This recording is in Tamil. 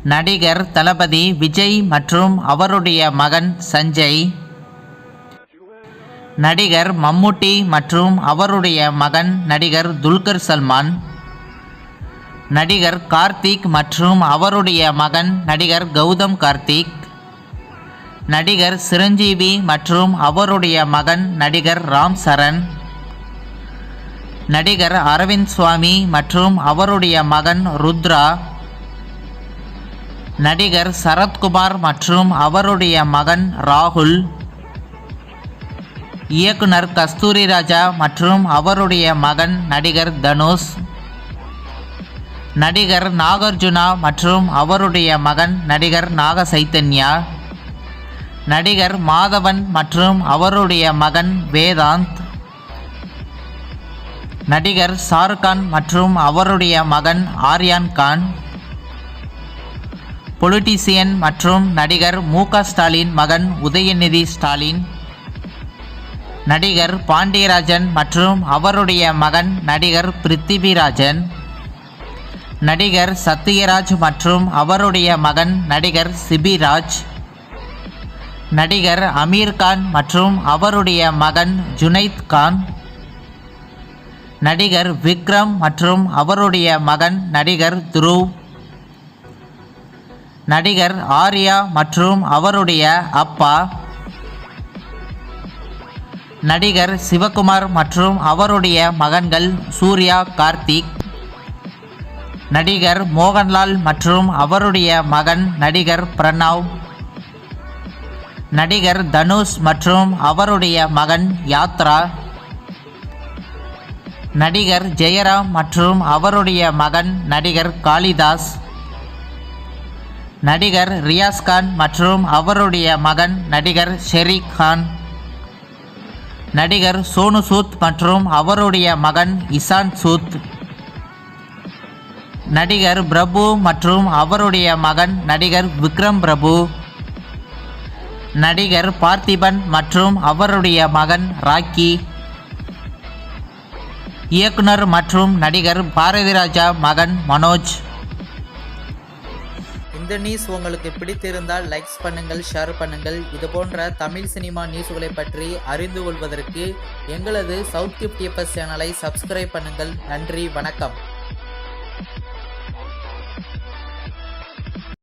நடிகர் தளபதி விஜய் மற்றும் அவருடைய மகன் சஞ்சய், நடிகர் மம்முட்டி மற்றும் அவருடைய மகன் நடிகர் துல்கர் சல்மான், நடிகர் கார்த்திக் மற்றும் அவருடைய மகன் நடிகர் கௌதம் கார்த்திக், நடிகர் சிரஞ்சீவி மற்றும் அவருடைய மகன் நடிகர் ராம் சரண், நடிகர் அரவிந்த் சுவாமி மற்றும் அவருடைய மகன் ருத்ரா, நடிகர் சரத்குமார் மற்றும் அவருடைய மகன் ராகுல், இயக்குனர் கஸ்தூரி ராஜா மற்றும் அவருடைய மகன் நடிகர் தனுஷ், நடிகர் நாகார்ஜுனா மற்றும் அவருடைய மகன் நடிகர் நாக சைத்தன்யா, நடிகர் மாதவன் மற்றும் அவருடைய மகன் வேதாந்த், நடிகர் ஷாருக்கான் மற்றும் அவருடைய மகன் ஆர்யான் கான், பொலிட்டீசியன் மற்றும் நடிகர் மு.க. ஸ்டாலின் மகன் உதயநிதி ஸ்டாலின், நடிகர் பாண்டியராஜன் மற்றும் அவருடைய மகன் நடிகர் பிருத்திவிராஜன், நடிகர் சத்யராஜ் மற்றும் அவருடைய மகன் நடிகர் சிபிராஜ், நடிகர் அமீர்கான் மற்றும் அவருடைய மகன் ஜுனைத் கான், நடிகர் விக்ரம் மற்றும் அவருடைய மகன் நடிகர் துருவ், நடிகர் ஆர்யா மற்றும் அவருடைய அப்பா, நடிகர் சிவகுமார் மற்றும் அவருடைய மகன்கள் சூர்யா கார்த்திக், நடிகர் மோகன்லால் மற்றும் அவருடைய மகன் நடிகர் பிரணவ், நடிகர் தனுஷ் மற்றும் அவருடைய மகன் யாத்ரா, நடிகர் ஜெயராம் மற்றும் அவருடைய மகன் நடிகர் காளிதாஸ், நடிகர் ரியாஸ்கான் மற்றும் அவருடைய மகன் நடிகர் ஷெரீக் கான், நடிகர் சோனு சூத் மற்றும் அவருடைய மகன் இசான் சூத், நடிகர் பிரபு மற்றும் அவருடைய மகன் நடிகர் விக்ரம் பிரபு, நடிகர் பார்த்திபன் மற்றும் அவருடைய மகன் ராக்கி, இயக்குனர் மற்றும் நடிகர் பாரதிராஜா மகன் மனோஜ். இந்த நியூஸ் உங்களுக்கு பிடித்திருந்தால் லைக்ஸ் பண்ணுங்கள், ஷேர் பண்ணுங்கள். இது போன்ற தமிழ் சினிமா நியூஸ்களை பற்றி அறிந்து கொள்வதற்கு எங்களது சவுத் கிஃப்ட் சேனலை சப்ஸ்கிரைப் பண்ணுங்கள். நன்றி, வணக்கம்.